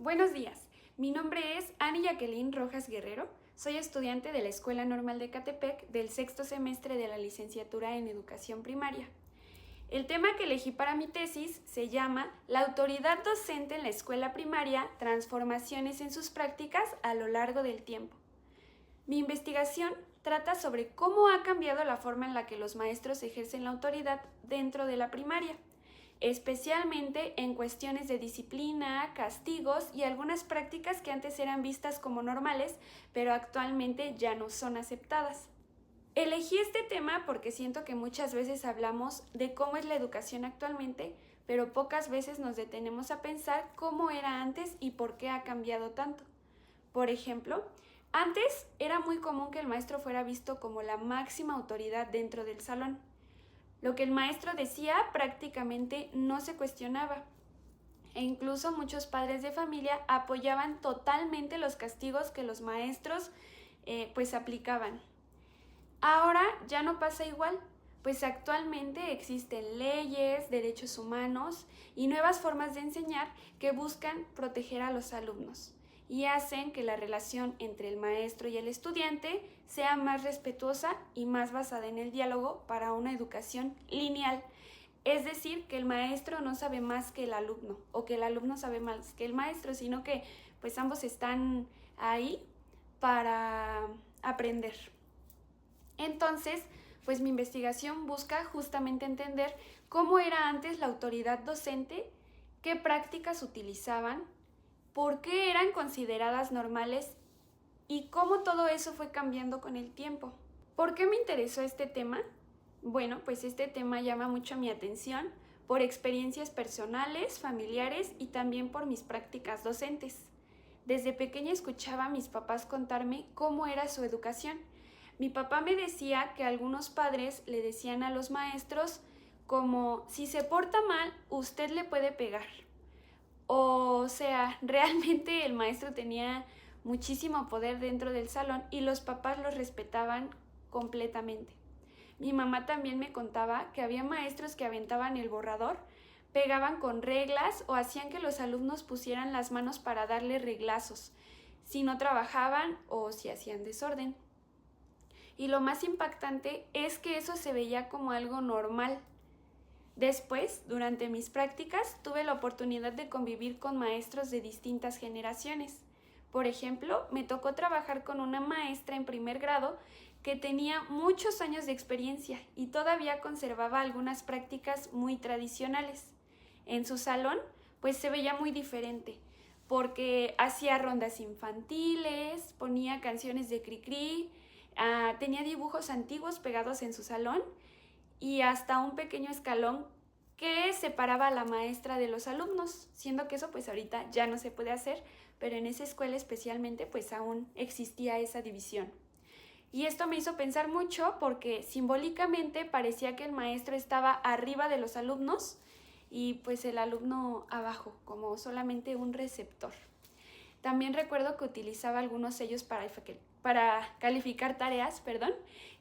Buenos días, mi nombre es Ani Jacqueline Rojas Guerrero, soy estudiante de la Escuela Normal de Ecatepec del sexto semestre de la licenciatura en Educación Primaria. El tema que elegí para mi tesis se llama La autoridad docente en la escuela primaria, transformaciones en sus prácticas a lo largo del tiempo. Mi investigación trata sobre cómo ha cambiado la forma en la que los maestros ejercen la autoridad dentro de la primaria, especialmente en cuestiones de disciplina, castigos y algunas prácticas que antes eran vistas como normales, pero actualmente ya no son aceptadas. Elegí este tema porque siento que muchas veces hablamos de cómo es la educación actualmente, pero pocas veces nos detenemos a pensar cómo era antes y por qué ha cambiado tanto. Por ejemplo, antes era muy común que el maestro fuera visto como la máxima autoridad dentro del salón. Lo que el maestro decía prácticamente no se cuestionaba. E incluso muchos padres de familia apoyaban totalmente los castigos que los maestros aplicaban. Ahora ya no pasa igual, pues actualmente existen leyes, derechos humanos y nuevas formas de enseñar que buscan proteger a los alumnos y hacen que la relación entre el maestro y el estudiante sea más respetuosa y más basada en el diálogo para una educación lineal. Es decir, que el maestro no sabe más que el alumno o que el alumno sabe más que el maestro, sino que pues ambos están ahí para aprender. Entonces, pues mi investigación busca justamente entender cómo era antes la autoridad docente, qué prácticas utilizaban, por qué eran consideradas normales y cómo todo eso fue cambiando con el tiempo. ¿Por qué me interesó este tema? Bueno, pues este tema llama mucho mi atención por experiencias personales, familiares y también por mis prácticas docentes. Desde pequeña escuchaba a mis papás contarme cómo era su educación. Mi papá me decía que algunos padres le decían a los maestros como si se porta mal, usted le puede pegar. O sea, realmente el maestro tenía muchísimo poder dentro del salón y los papás los respetaban completamente. Mi mamá también me contaba que había maestros que aventaban el borrador, pegaban con reglas o hacían que los alumnos pusieran las manos para darle reglazos, si no trabajaban o si hacían desorden. Y lo más impactante es que eso se veía como algo normal. Después, durante mis prácticas, tuve la oportunidad de convivir con maestros de distintas generaciones. Por ejemplo, me tocó trabajar con una maestra en primer grado que tenía muchos años de experiencia y todavía conservaba algunas prácticas muy tradicionales. En su salón, pues se veía muy diferente, porque hacía rondas infantiles, ponía canciones de Cricri, tenía dibujos antiguos pegados en su salón y hasta un pequeño escalón que separaba a la maestra de los alumnos, siendo que eso pues ahorita ya no se puede hacer, pero en esa escuela especialmente pues aún existía esa división. Y esto me hizo pensar mucho porque simbólicamente parecía que el maestro estaba arriba de los alumnos y pues el alumno abajo, como solamente un receptor. También recuerdo que utilizaba algunos sellos para calificar tareas,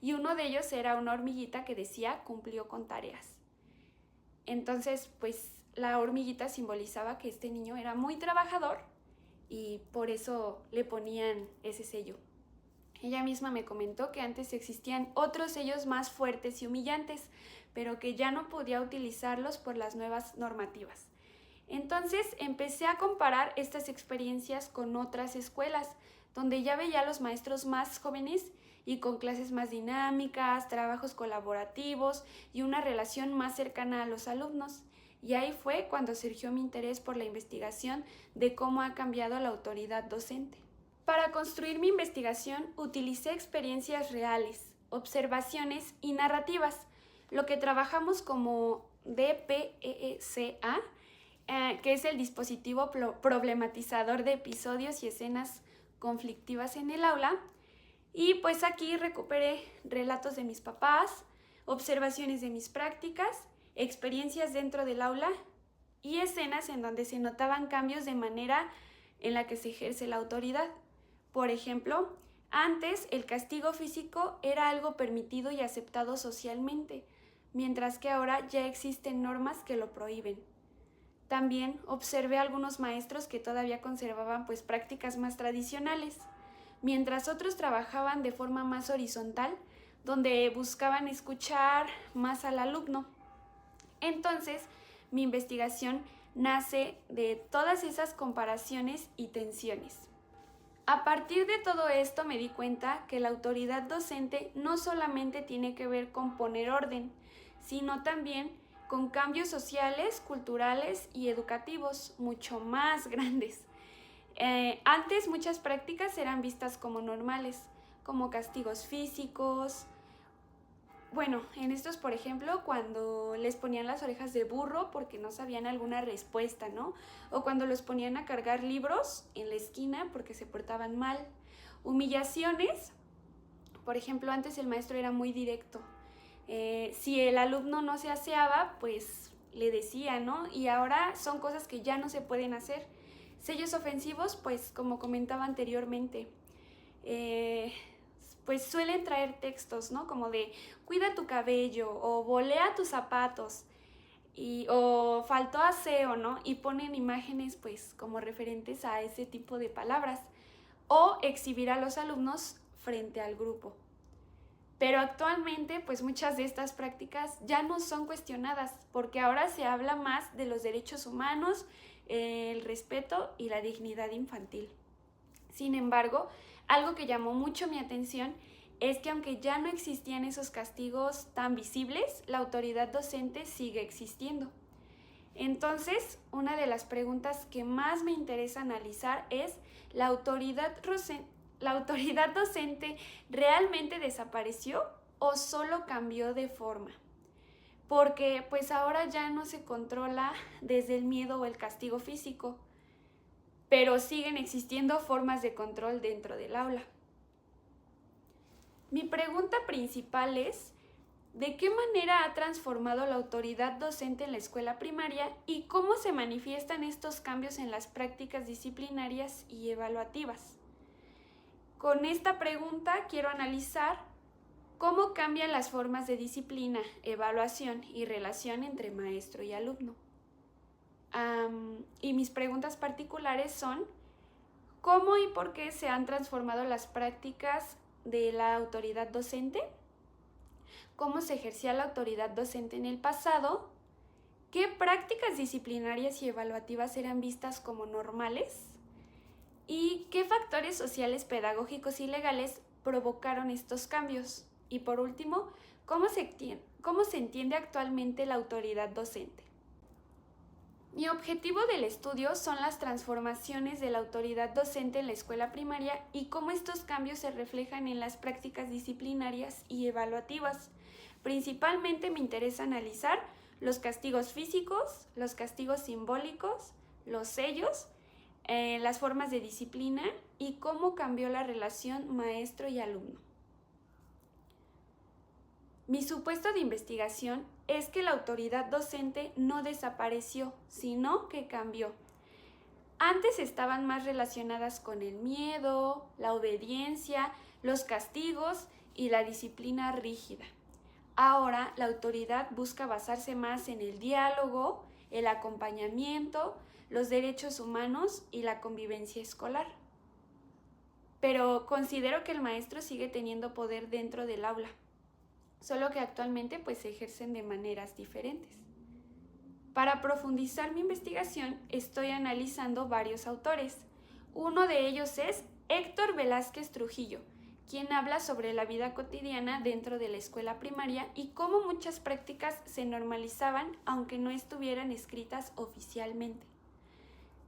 y uno de ellos era una hormiguita que decía cumplió con tareas. Entonces, pues la hormiguita simbolizaba que este niño era muy trabajador y por eso le ponían ese sello. Ella misma me comentó que antes existían otros sellos más fuertes y humillantes, pero que ya no podía utilizarlos por las nuevas normativas. Entonces empecé a comparar estas experiencias con otras escuelas, donde ya veía a los maestros más jóvenes y con clases más dinámicas, trabajos colaborativos y una relación más cercana a los alumnos. Y ahí fue cuando surgió mi interés por la investigación de cómo ha cambiado la autoridad docente. Para construir mi investigación utilicé experiencias reales, observaciones y narrativas, lo que trabajamos como DPECA, que es el dispositivo problematizador de episodios y escenas conflictivas en el aula. Y pues aquí recuperé relatos de mis papás, observaciones de mis prácticas, experiencias dentro del aula y escenas en donde se notaban cambios de manera en la que se ejerce la autoridad. Por ejemplo, antes el castigo físico era algo permitido y aceptado socialmente, mientras que ahora ya existen normas que lo prohíben. También observé algunos maestros que todavía conservaban pues prácticas más tradicionales, mientras otros trabajaban de forma más horizontal, donde buscaban escuchar más al alumno. Entonces, mi investigación nace de todas esas comparaciones y tensiones. A partir de todo esto me di cuenta que la autoridad docente no solamente tiene que ver con poner orden, sino también con cambios sociales, culturales y educativos mucho más grandes. Antes muchas prácticas eran vistas como normales, como castigos físicos. Bueno, en estos, por ejemplo, cuando les ponían las orejas de burro porque no sabían alguna respuesta, ¿no? O cuando los ponían a cargar libros en la esquina porque se portaban mal. Humillaciones, por ejemplo, antes el maestro era muy directo. Si el alumno no se aseaba, pues le decía, ¿no? Y ahora son cosas que ya no se pueden hacer. Sellos ofensivos, pues como comentaba anteriormente, pues suelen traer textos, ¿no? Como de cuida tu cabello o volea tus zapatos o faltó aseo, ¿no? Y ponen imágenes pues como referentes a ese tipo de palabras o exhibir a los alumnos frente al grupo. Pero actualmente pues muchas de estas prácticas ya no son cuestionadas porque ahora se habla más de los derechos humanos, el respeto y la dignidad infantil. Sin embargo, algo que llamó mucho mi atención es que aunque ya no existían esos castigos tan visibles, la autoridad docente sigue existiendo. Entonces, una de las preguntas que más me interesa analizar es, ¿la autoridad docente realmente desapareció o solo cambió de forma? Porque pues ahora ya no se controla desde el miedo o el castigo físico, pero siguen existiendo formas de control dentro del aula. Mi pregunta principal es, ¿de qué manera ha transformado la autoridad docente en la escuela primaria y cómo se manifiestan estos cambios en las prácticas disciplinarias y evaluativas? Con esta pregunta quiero analizar cómo cambian las formas de disciplina, evaluación y relación entre maestro y alumno. Y mis preguntas particulares son, ¿cómo y por qué se han transformado las prácticas de la autoridad docente? ¿Cómo se ejercía la autoridad docente en el pasado? ¿Qué prácticas disciplinarias y evaluativas eran vistas como normales? ¿Y qué factores sociales, pedagógicos y legales provocaron estos cambios? Y por último, ¿cómo se entiende actualmente la autoridad docente? Mi objetivo del estudio son las transformaciones de la autoridad docente en la escuela primaria y cómo estos cambios se reflejan en las prácticas disciplinarias y evaluativas. Principalmente me interesa analizar los castigos físicos, los castigos simbólicos, los sellos, las formas de disciplina y cómo cambió la relación maestro y alumno. Mi supuesto de investigación es que la autoridad docente no desapareció, sino que cambió. Antes estaban más relacionadas con el miedo, la obediencia, los castigos y la disciplina rígida. Ahora la autoridad busca basarse más en el diálogo, el acompañamiento, los derechos humanos y la convivencia escolar. Pero considero que el maestro sigue teniendo poder dentro del aula, solo que actualmente pues se ejercen de maneras diferentes. Para profundizar mi investigación estoy analizando varios autores. Uno de ellos es Héctor Velázquez Trujillo, quien habla sobre la vida cotidiana dentro de la escuela primaria y cómo muchas prácticas se normalizaban aunque no estuvieran escritas oficialmente.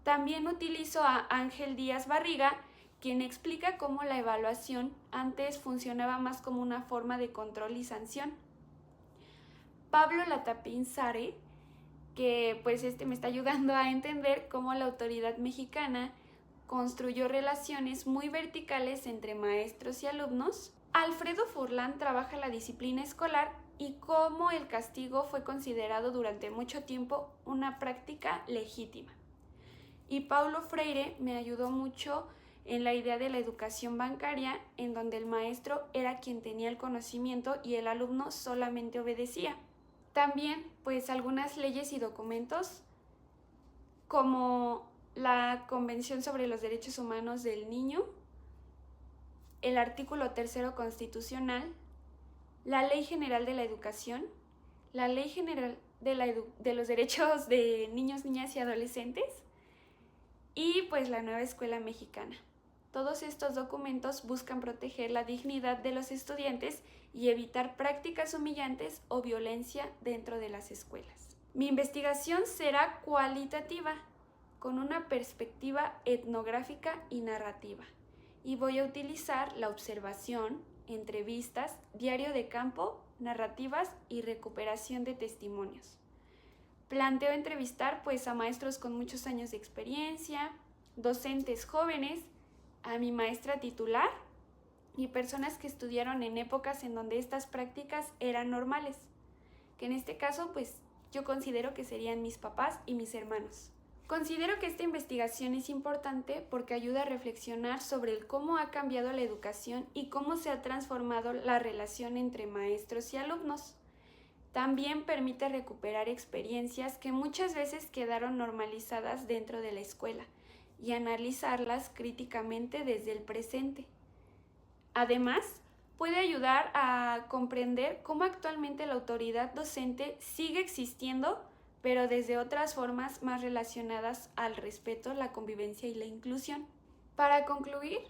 También utilizo a Ángel Díaz Barriga, quien explica cómo la evaluación antes funcionaba más como una forma de control y sanción. Pablo Latapín Sare, que pues me está ayudando a entender cómo la autoridad mexicana construyó relaciones muy verticales entre maestros y alumnos. Alfredo Furlan trabaja la disciplina escolar y cómo el castigo fue considerado durante mucho tiempo una práctica legítima. Y Paulo Freire me ayudó mucho en la idea de la educación bancaria, en donde el maestro era quien tenía el conocimiento y el alumno solamente obedecía. También, pues algunas leyes y documentos como la Convención sobre los Derechos Humanos del Niño, el artículo 3 constitucional, la Ley General de la Educación, la Ley General de los Derechos de Niños, Niñas y Adolescentes y pues la nueva Escuela Mexicana. Todos estos documentos buscan proteger la dignidad de los estudiantes y evitar prácticas humillantes o violencia dentro de las escuelas. Mi investigación será cualitativa, con una perspectiva etnográfica y narrativa, y voy a utilizar la observación, entrevistas, diario de campo, narrativas y recuperación de testimonios. Planteo entrevistar pues a maestros con muchos años de experiencia, docentes jóvenes, a mi maestra titular y personas que estudiaron en épocas en donde estas prácticas eran normales, que en este caso pues yo considero que serían mis papás y mis hermanos. Considero que esta investigación es importante porque ayuda a reflexionar sobre el cómo ha cambiado la educación y cómo se ha transformado la relación entre maestros y alumnos. También permite recuperar experiencias que muchas veces quedaron normalizadas dentro de la escuela y analizarlas críticamente desde el presente. Además, puede ayudar a comprender cómo actualmente la autoridad docente sigue existiendo, pero desde otras formas más relacionadas al respeto, la convivencia y la inclusión. Para concluir,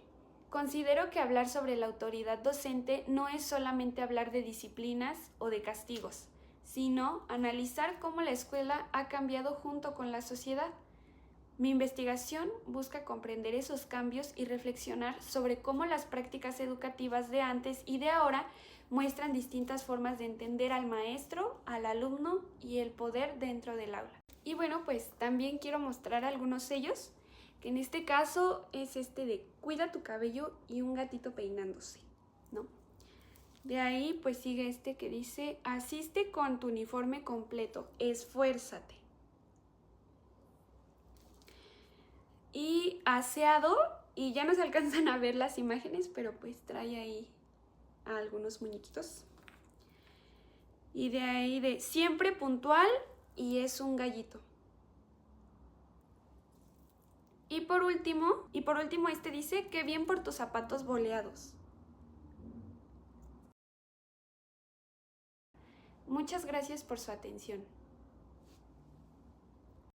considero que hablar sobre la autoridad docente no es solamente hablar de disciplinas o de castigos, sino analizar cómo la escuela ha cambiado junto con la sociedad. Mi investigación busca comprender esos cambios y reflexionar sobre cómo las prácticas educativas de antes y de ahora muestran distintas formas de entender al maestro, al alumno y el poder dentro del aula. Y bueno, pues también quiero mostrar algunos sellos, que en este caso es este de cuida tu cabello y un gatito peinándose, ¿no? De ahí pues sigue este que dice asiste con tu uniforme completo, esfuérzate. Y aseado, y ya no se alcanzan a ver las imágenes, pero pues trae ahí a algunos muñequitos. Y de ahí de siempre puntual y es un gallito. Y por último este dice que bien por tus zapatos boleados. Muchas gracias por su atención.